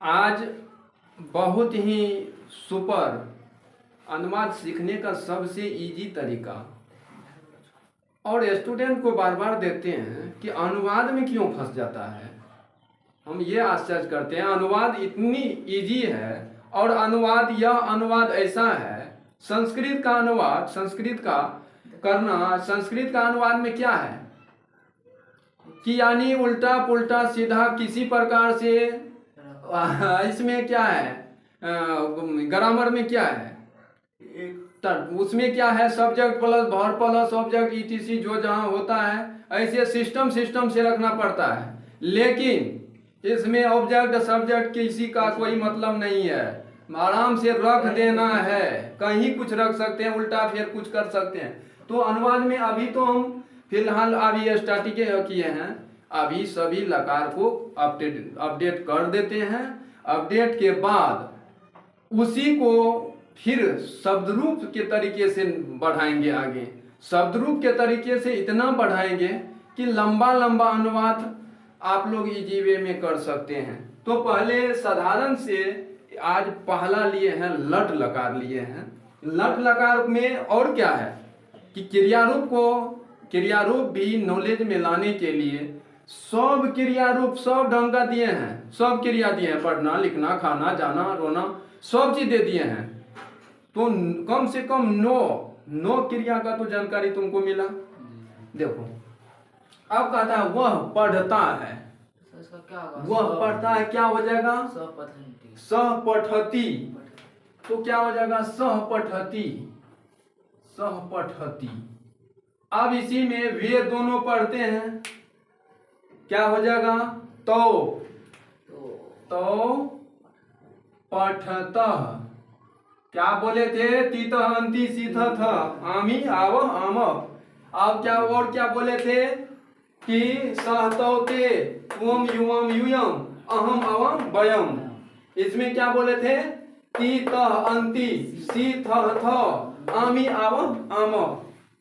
आज बहुत ही सुपर अनुवाद सीखने का सबसे इजी तरीका और स्टूडेंट को बार बार देखते हैं कि अनुवाद में क्यों फंस जाता है। हम ये आश्चर्य करते हैं, अनुवाद इतनी इजी है और यह अनुवाद ऐसा है, संस्कृत का अनुवाद, संस्कृत का अनुवाद में क्या है कि यानी उल्टा पुल्टा सीधा किसी प्रकार से इसमें क्या है, ग्रामर में क्या है, उसमें क्या है, subject plus verb plus object etc जो जहां होता है ऐसे सिस्टम से रखना पड़ता है। लेकिन इसमें ऑब्जेक्ट सब्जेक्ट किसी का कोई मतलब नहीं है, आराम से रख देना है, कहीं कुछ रख सकते हैं, उल्टा फिर कुछ कर सकते हैं। तो अनुवाद में अभी तो हम फिलहाल अभी स्टार्टिंग किए हैं, अभी सभी लकार को अपडेट कर देते हैं। अपडेट के बाद उसी को फिर शब्द रूप के तरीके से बढ़ाएंगे आगे, शब्द रूप के तरीके से इतना बढ़ाएंगे कि लंबा अनुवाद आप लोग इजी वे में कर सकते हैं। तो पहले साधारण से आज पहला लिए हैं, लट लकार लिए हैं। लट लकार में और क्या है कि क्रियारूप भी नॉलेज में लाने के लिए सब क्रियारूप सब ढंग का दिए हैं, सब क्रिया दिए हैं, पढ़ना लिखना खाना जाना रोना सब चीज दे दिए हैं। तो कम से कम नौ क्रिया का तो जानकारी तुमको मिला। देखो अब कहता है वह पढ़ता है, वह पढ़ता है, क्या हो जाएगा, सहपठती। तो क्या हो जाएगा, सहपठती। अब इसी में वे दोनों पढ़ते हैं, क्या हो जाएगा, तो पठतः। क्या बोले थे, तीत अंति सीथ थ आमी आव आम। अब क्या और क्या बोले थे कि सहतौते त्वम युवम यूयम अहम अवम वयम। इसमें क्या बोले थे, तीत अंति सीथ थ आमी आव आम।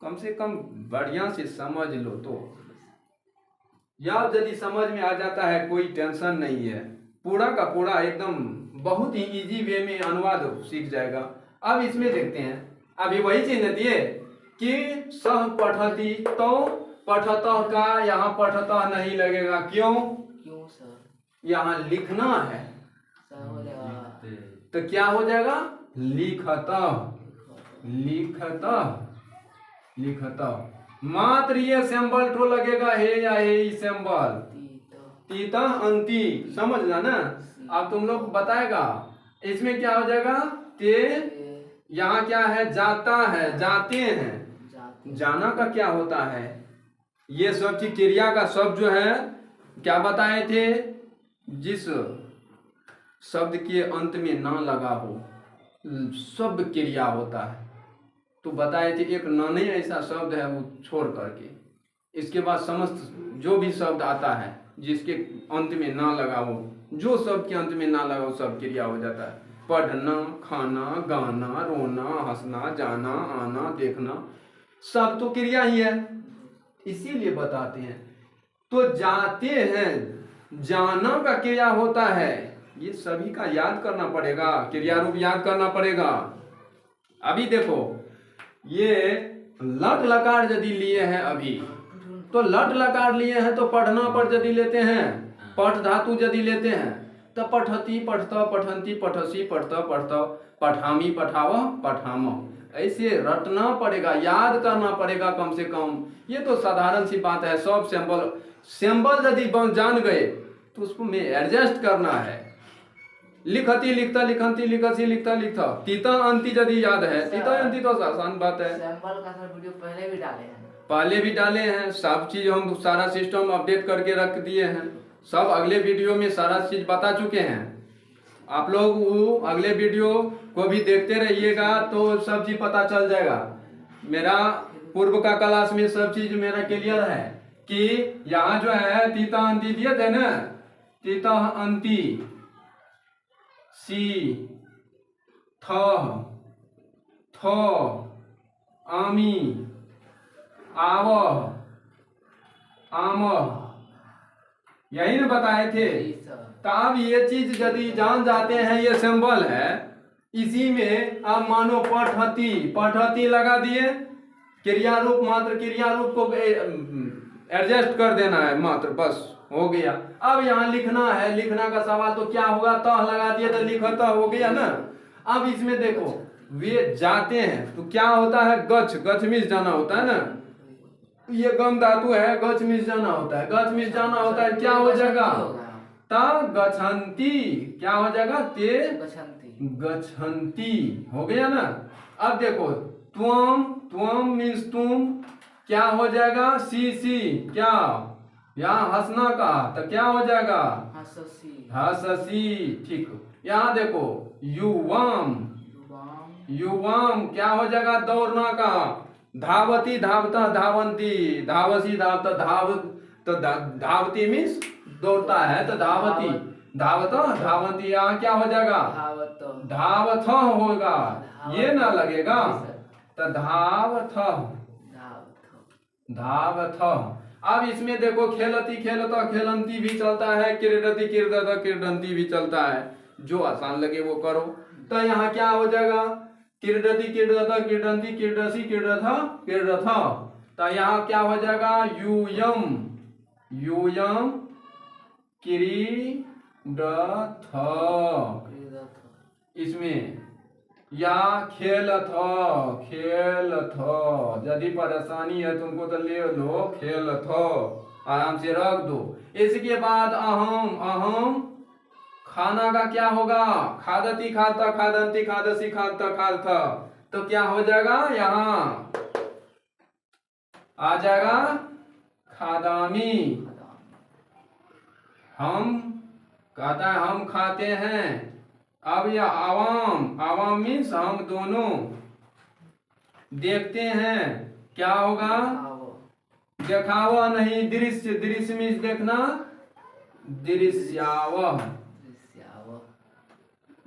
कम से कम बढ़िया से समझ लो। तो यह यदि समझ में आ जाता है कोई टेंशन नहीं है, पूरा का पूरा एकदम बहुत ही इजी वे में अनुवाद सीख जाएगा। अब इसमें देखते हैं, अभी वही चिन्ह दिए कि सह पठती, तो पठतः का यहाँ पठतः नहीं लगेगा, क्यों सर, यहाँ लिखना है तो क्या हो जाएगा, लिखतः। मात्र ये सिंबल ठो लगेगा, हे या हे सिंबल, तीता अंति, समझना ना। अब तुम लोग बताएगा इसमें क्या हो जाएगा, ते यहाँ क्या है, जाता है, जाते हैं, जाना का क्या होता है, ये सब चीज क्रिया का शब्द जो है क्या बताए थे, जिस शब्द के अंत में ना लगा हो सब क्रिया होता है। तो बताए थे एक न नहीं ऐसा शब्द है वो छोड़ करके, इसके बाद समस्त जो भी शब्द आता है जिसके अंत में ना लगा हो, जो शब्द के अंत में ना लगा हो सब क्रिया हो जाता है। पढ़ना खाना गाना रोना हंसना जाना आना देखना सब तो क्रिया ही है, इसीलिए बताते हैं। तो जाते हैं, जाना का क्रिया होता है, ये सभी का याद करना पड़ेगा, क्रिया रूप याद करना पड़ेगा। अभी देखो ये लट लकार यदि लिए हैं, अभी तो लट लकार लिए हैं तो पढ़ना पर यदि लेते हैं, पठ धातु यदि लेते हैं तो पठती पठता पठंती पठसी पठता पठता पठामी पठाव पठाम, ऐसे रटना पड़ेगा, याद करना पड़ेगा कम से कम। ये तो साधारण सी बात है। सब सिंबल यदि जान गए तो उसको में एडजस्ट करना है। लिखती लिखता लिखंती लिखसी लिखता लिखता, तीता अंति यदि याद है, तीता अंति तो आसान बात है। सैंपल का सर वीडियो पहले भी डाले हैं, सब चीज हम सारा सिस्टम अपडेट करके रख दिए हैं, सब अगले वीडियो में सारा चीज बता चुके हैं। आप लोग वो अगले वीडियो को भी देखते रहिएगा तो सब चीज पता चल जाएगा। मेरा पूर्व का क्लास में सब चीज मेरा क्लियर है कि यहाँ जो है तीता अंति दिए थे ना, तीता अंति सी थ आमी आव आम, यही ना बताए थे। तो आप ये चीज यदि जान जाते हैं ये सिंबल है, इसी में आप मानो पठती, पठती लगा दिए, क्रिया रूप मात्र क्रिया रूप को एडजस्ट कर देना है मात्र, बस हो गया। अब यहाँ लिखना है, लिखना का सवाल तो क्या होगा, तह लगा दिए तो लिखता हो गया ना। अब इसमें देखो वे जाते हैं तो क्या होता है, गच्छ, गच्छ मिस जाना होता है ना, ये गम धातु है, गच्छ मिस जाना होता है, गच्छ मिस जाना होता है, क्या हो जाएगा, ता गच्छन्ति, क्या हो जाएगा, ते गच्छन्ति, हो गया ना। अब देखो त्वम, त्वम मीन्स तुम, क्या हो जाएगा, सी सी, क्या यहाँ हंसना का तो क्या हो जाएगा, हससी, ठीक। यहाँ देखो युवम, युवम क्या हो जाएगा, दौड़ना का, धावती धावता धावंती, धावसी धावता धाव, तो धावती मीन्स दौड़ता है तो धावती, धावता धावंती, यहाँ क्या हो जाएगा, धावथ होगा, ये ना लगेगा तो धावथ, धावथ। अब इसमें देखो खेलती खेलता खेलंती भी चलता है, क्रीडती क्रीडता क्रीडंती भी चलता है, जो आसान लगे वो करो। तो यहाँ क्या हो जाएगा, क्रीडती क्रीडता क्रीडंती क्रीडसी क्रीडथा क्रीडथा, तो यहाँ क्या हो जाएगा, यूयम, यूयम क्रीडथ, इसमें या खेलथ, खेलथ, यदि परेशानी है तुमको तो ले लो खेलथ, आराम से रख दो। इसके बाद अहम, अहम खाना का क्या होगा, खादती खाता खादंती खादसी खाता खाता, तो क्या हो जाएगा, यहाँ आ जाएगा खादामी, हम कहता है हम खाते हैं। अब यह आवाम, आवाम मीन्स हम दोनों देखते हैं, क्या होगा, देखावा नहीं, दृश्य, दृश्य मीन्स देखना, दृश्यावह,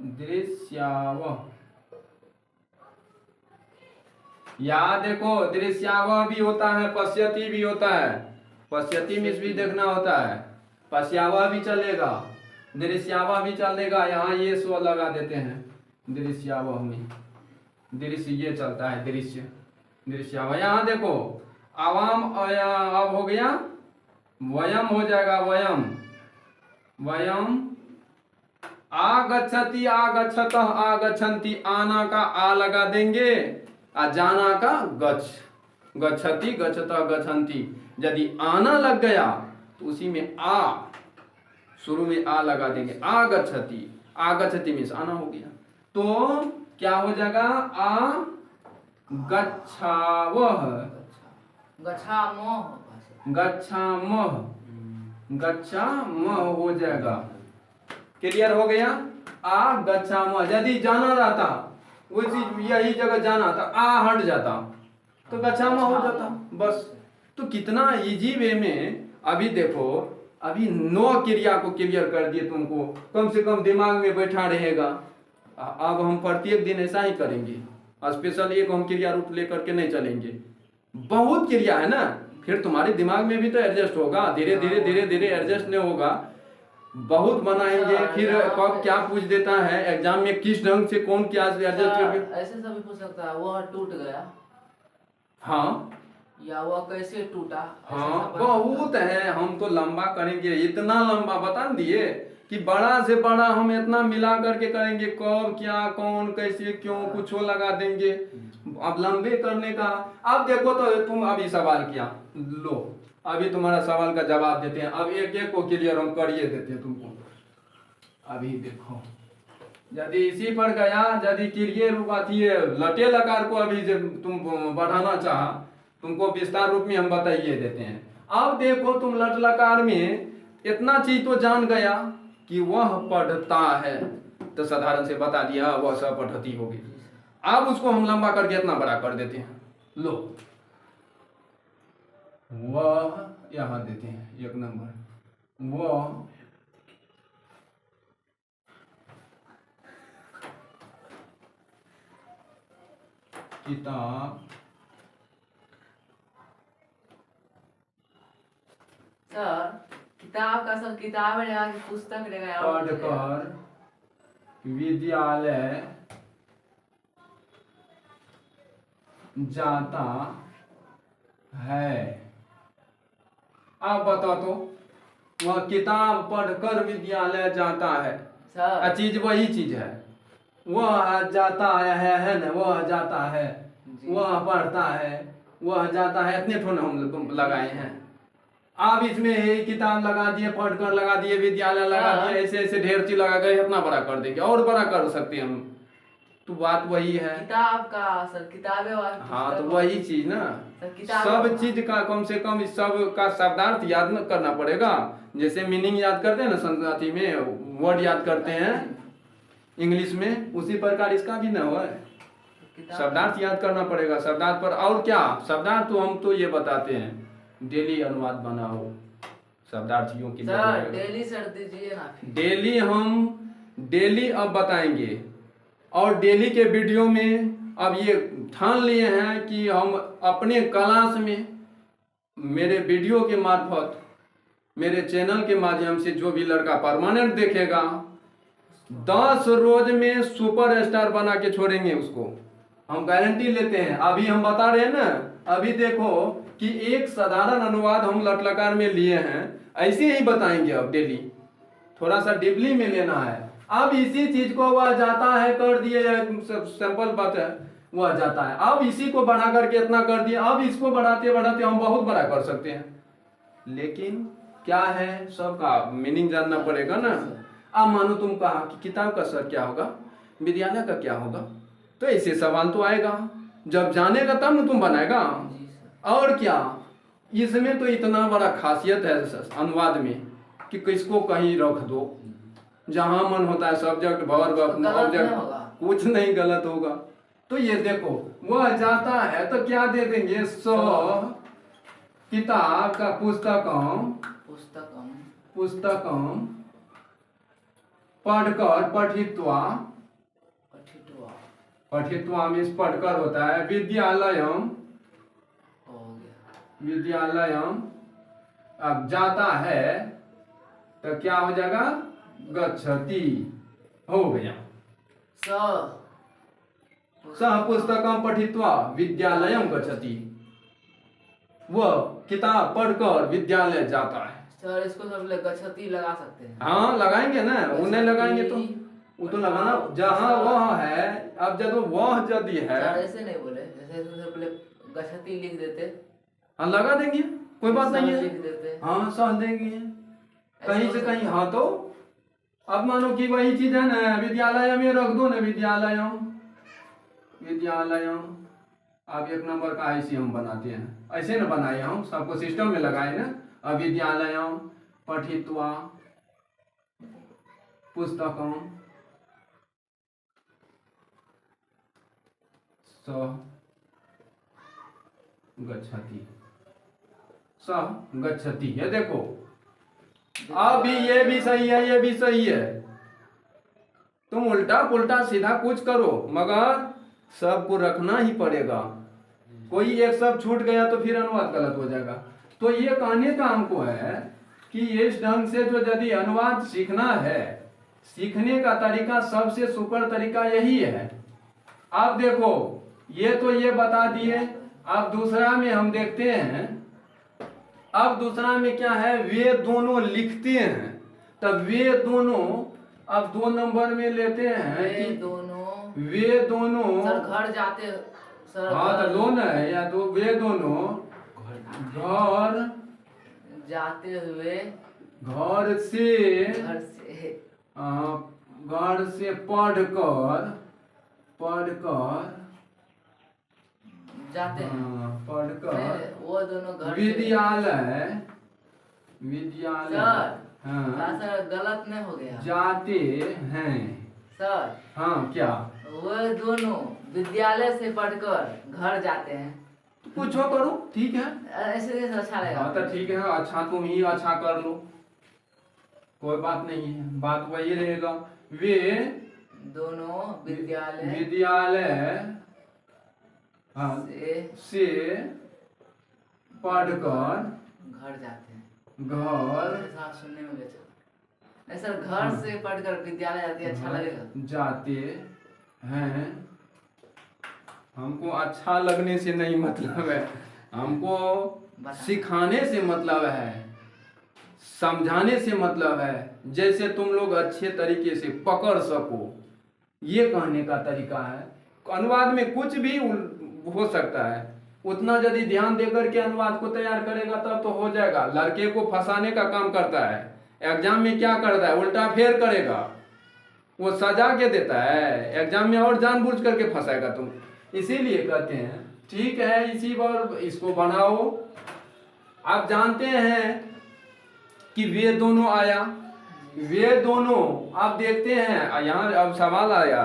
दृश्यावह, या देखो दृश्यावह भी होता है, पश्यति भी होता है, पश्यति मीन्स भी देखना होता है, पश्यावह भी चलेगा, दृश्यावह भी चलेगा। यहाँ ये स्व लगा देते हैं, दृश्यावह में दृश्य ये चलता है, दृश्य, दृश्यावह। यहाँ देखो आवाम, अब हो गया वयम, हो जाएगा वयम, वयम आगच्छति आगच्छत आगच्छन्ति, आना का आ लगा देंगे, आ जाना का गच्छ, गच्छति गच्छत गच्छन्ति, यदि आना लग गया तो उसी में आ, शुरू में आ लगा देंगे, आगच्छति, आगच्छति मीन्स आना हो गया, तो क्या हो जाएगा, आ गच्छावह, गच्छामह, गच्छामह, गच्छामह हो जाएगा, क्लियर हो गया। आ गच्छामह, यदि जाना रहता उसी यही जगह जाना था, आ हट जाता तो गच्छामह हो जाता, बस। तो कितना इजी वे में, अभी देखो अभी 9 क्रिया को क्लियर कर दिए तुमको, कम से कम दिमाग में बैठा रहेगा। अब हम प्रत्येक दिन ऐसा ही करेंगे, स्पेशल एक हम क्रिया रूप लेकर के नहीं चलेंगे, बहुत क्रिया है ना, फिर तुम्हारे दिमाग में भी तो एडजस्ट होगा, धीरे धीरे धीरे धीरे एडजस्ट नहीं होगा, बहुत बनाएंगे, फिर कब क्या पूछ देता है एग्जाम में, किस ढंग से कौन क्या एडजस्ट करके, ऐसे सभी पूछ सकता है, वह टूट गया, हाँ, या वह कैसे टूटा, हाँ बहुत है, हम तो लंबा करेंगे, इतना लंबा बता दिए कि बड़ा से बड़ा हम इतना मिला करके करेंगे, कब क्या कौन कैसे क्यों कुछ लगा देंगे, अब लंबे करने का। अब देखो तो तुम अभी सवाल किया, लो अभी तुम्हारा सवाल का जवाब देते हैं, अब एक एक को क्लियर हम करिए देते हैं तुमको। अभी देखो यदि इसी पर गया, यदि क्लियर रूप आती है लटे लकार को अभी जब तुम बढ़ाना चाहा, तुमको विस्तार रूप में हम बताइए देते हैं। अब देखो तुम लट लकार में इतना चीज तो जान गया कि वह पढ़ता है, तो साधारण से बता दिया वह सब पढ़ती होगी। अब उसको हम लंबा करके इतना बड़ा कर देते हैं, लो वह यहां देते हैं 1 नंबर, वह किताब सर किताब का सर किताब रहेगा कि पुस्तक रहेगा या और कुछ रहेगा? पढ़कर विद्यालय जाता है। आप बताओ तो, वह किताब पढ़कर विद्यालय जाता है, सर चीज वही चीज है। वह जाता है ना, वह जाता है, जी। वह पढ़ता है, वह जाता है, इतने थोड़ा हम लगाए हैं। आप इसमें ये किताब लगा दिए, पढ़कर लगा दिए, विद्यालय लगा हाँ। दिए, ऐसे ऐसे ढेर चीज लगा गए, इतना बड़ा कर देंगे और बड़ा कर सकते हैं हम। तो बात वही है। किताब का सर किताबें वाला हाँ तो पुस्तक वही चीज ना, सर किताब सब चीज का कम से कम इस सब का शब्दार्थ याद न करना पड़ेगा। जैसे मीनिंग याद करते हैं ना संस्कृति में, वर्ड याद करते हैं इंग्लिश में, उसी प्रकार इसका भी ना हो, किताब शब्दार्थ याद करना पड़ेगा। शब्दार्थ पर और क्या शब्दार्थ, तो हम तो ये बताते हैं डेली अनुवाद बनाओ शब्दार्थियों की। सर डेली सर दीजिए ना फिर। डेली हम डेली अब बताएंगे, और डेली के वीडियो में अब ये ठान लिए हैं कि हम अपने क्लास में मेरे वीडियो के मार्फत, मेरे चैनल के माध्यम से जो भी लड़का परमानेंट देखेगा 10 रोज में सुपर स्टार बना के छोड़ेंगे उसको, हम गारंटी लेते हैं। अभी हम बता रहे हैं ना, अभी देखो कि एक साधारण अनुवाद हम लटलकार में लिए हैं, ऐसे ही बताएंगे अब डेली, थोड़ा सा डीपली में लेना है। अब इसी चीज को वह जाता है कर दिए, सिंपल बात है, वह जाता है। अब इसी को बढ़ा करके इतना कर दिया, अब इसको बढ़ाते बढ़ाते हम बहुत बड़ा कर सकते हैं। लेकिन क्या है, सबका मीनिंग जानना पड़ेगा ना। अब मानो तुम कहा कि किताब का सर क्या होगा, विद्यालय का क्या होगा, तो ऐसे सवाल तो आएगा। जब जानेगा तब ना तुम बनाएगा। जी सर। और क्या, इसमें तो इतना बड़ा खासियत है अनुवाद में कि किसको कहीं रख दो, जहां मन होता है सब्जेक्ट वर्ब ऑब्जेक्ट, कुछ नहीं गलत होगा। तो ये देखो, वह जाता है तो क्या दे देंगे, किताब का पुस्तकम पुस्तकम पढ़कर पठित्वा पठित्वा में पढ़कर होता है, विद्यालयम विद्यालयम अब जाता है तो क्या हो जाएगा, गच्छति हो गया। सह पुस्तकम पठित्वा विद्यालयम गच्छति, वह किताब पढ़कर विद्यालय जाता है। सर इसको सब गच्छति लगा सकते हैं। हाँ लगाएंगे ना, उन्हें लगाएंगे तो वो तो लगाना जहाँ वह है। अब जब वह यदि है, ऐसे नहीं बोले, जैसे पहले गच्छति लिख देते, हाँ लगा देंगे, कोई बात नहीं है। लिख देते, हाँ सह देंगे कहीं से कहीं। हाँ तो अब मानो कि वही चीज है ना, विद्यालय में रख दो ना, विद्यालय अब 1 नंबर का ऐसे हम बनाते हैं, ऐसे ना बनाए हम, सबको सिस्टम में लगाए ना। अब विद्यालय पठित्वा पुस्तकम सह गच्छति, ये देखो अभी ये भी सही है, ये भी सही है। तुम उल्टा पुल्टा सीधा कुछ करो, मगर सबको रखना ही पड़ेगा। कोई एक सब छूट गया तो फिर अनुवाद गलत हो जाएगा। तो ये कहने का हमको है कि इस ढंग से जो यदि अनुवाद सीखना है, सीखने का तरीका सबसे सुपर तरीका यही है। आप देखो, ये तो ये बता दिए। अब दूसरा में हम देखते हैं, अब दूसरा में क्या है, वे दोनों लिखते हैं, तब वे दोनों अब 2 नंबर में लेते हैं कि वे दोनों सर घर जाते सर। हाँ तो दोनों है या तो वे दोनों घर जाते हुए, घर से पढ़कर जाते हैं, पढ़कर वो दोनों घर विद्यालय सर। हाँ सर गलत नहीं हो गया, जाते हैं सर। हाँ क्या, वो दोनों विद्यालय से पढ़कर घर जाते हैं। तो कुछ हो करो, ठीक है, ऐसे अच्छा रहेगा। हाँ तो ठीक है, अच्छा तुम ही अच्छा कर लो, कोई बात नहीं है, बात वही रहेगा। वे दोनों विद्यालय हाँ से पढ़कर घर जाते हैं, घर साथ सुनने में अच्छा नहीं सर, घर से पढ़कर विद्यालय जाते अच्छा लगेगा। जाते हैं। हमको अच्छा लगने से नहीं मतलब है, हमको सिखाने से मतलब है, समझाने से मतलब है, जैसे तुम लोग अच्छे तरीके से पकड़ सको, ये कहने का तरीका है। अनुवाद में कुछ भी हो सकता है, उतना यदि ध्यान देकर के अनुवाद को तैयार करेगा तब तो हो जाएगा। लड़के को फंसाने का काम करता है, एग्जाम में क्या करता है, उल्टा फेर करेगा, वो सजा के देता है, एग्जाम में और जानबूझ करके फंसाएगा तुम। इसीलिए कहते हैं ठीक है, इसी बार इसको बनाओ। आप जानते हैं कि वे दोनों आया, वे दोनों, आप देखते हैं यहाँ अब सवाल आया,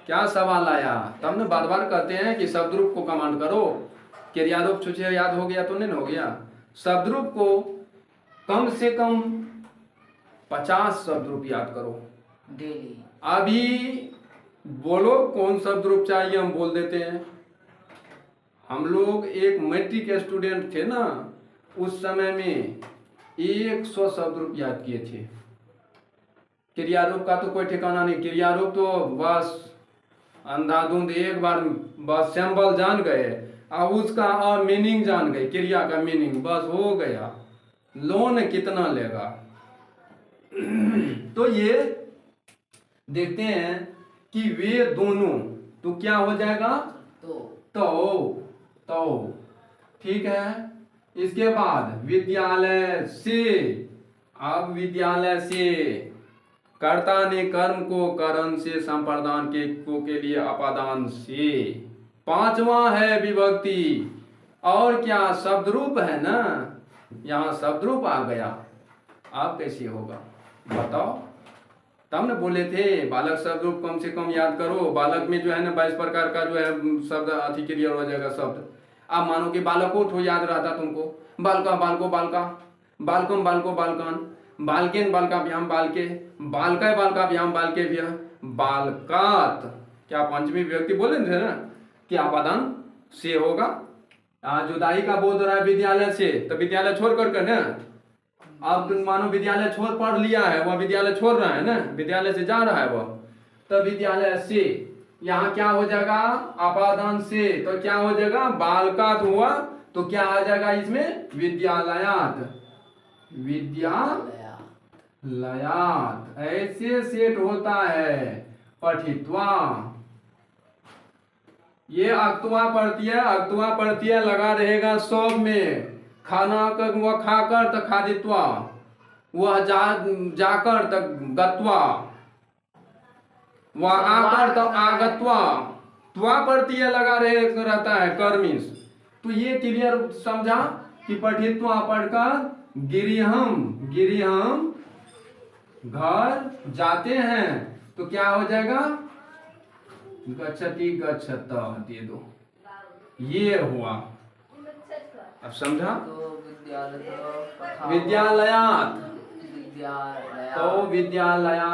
क्या सवाल आया, तब न बार बार कहते हैं कि शब्दरूप को कमांड करो। क्रियारूप छुछे याद हो गया तो नहीं हो गया, शब्दरूप को कम से कम 50 शब्दरूप याद करो डेली। अभी बोलो कौन शब्दरूप चाहिए, हम बोल देते हैं। हम लोग एक मैट्रिक स्टूडेंट थे ना, उस समय में 100 शब्दरूप याद किए थे। क्रियारूप का तो कोई ठिकाना नहीं, क्रियारूप तो बस अंधाधुंध एक बार बस सैंपल जान गए, अब उसका और मीनिंग जान गए, क्रिया का मीनिंग, बस हो गया। लोन कितना लेगा तो ये देखते हैं कि वे दोनों, तो क्या हो जाएगा, तो ठीक है। इसके बाद विद्यालय से, अब विद्यालय से, कर्ता ने कर्म को करण से, संप्रदान के लिए अपादान से। पांचवा है विभक्ति, और क्या शब्दरूप है ना, यहाँ शब्दरूप आ गया। आप कैसे होगा बताओ, तब न बोले थे बालक शब्दरूप कम से कम याद करो। बालक में जो है ना 22 प्रकार का जो है शब्द अति क्रिया हो जाएगा शब्द। आप मानो कि बालको तो याद रहता तुमको, बालका बालको बालका, बालकम बालको बालकान, बालकेन बालकाभ्याम बालके, बालका बालकाभ्याम बालके भ्य, बालकात, क्या पंचमी विभक्ति बोले थे ना कि अपादान से होगा। जुदाई का बोध रहा है विद्यालय से, तो विद्यालय छोड़ कर ना, अब तुम मानो विद्यालय छोड़ पढ़ लिया है, वह विद्यालय छोड़ रहा है ना, विद्यालय से जा रहा है वह, तो विद्यालय से यहाँ क्या हो जाएगा, अपादान से, तो क्या हो जाएगा, बालकात हुआ, तो क्या आ जाएगा इसमें, विद्यालयात, विद्यालयात। ऐसे सेट होता है पठित्वा। ये अक्तवा पढ़ती है, अक्तवा पढ़ती है, लगा रहेगा सब में। खाना कर वह खाकर तो खादित्वा, वह जाकर तो गत्वा, वह आकर तो आगत्वा। त्वा पढ़ती है, लगा रहता है कर्मिश। तो ये क्लियर समझा कि पठित्वा पढ़कर गिरिहम, गिरिहम घर जाते हैं, तो क्या हो जाएगा, गच्छति गच्छत दे दो, ये हुआ। अब समझा, तो विद्यालयात, विद्यालयात, तो विद्यालयात।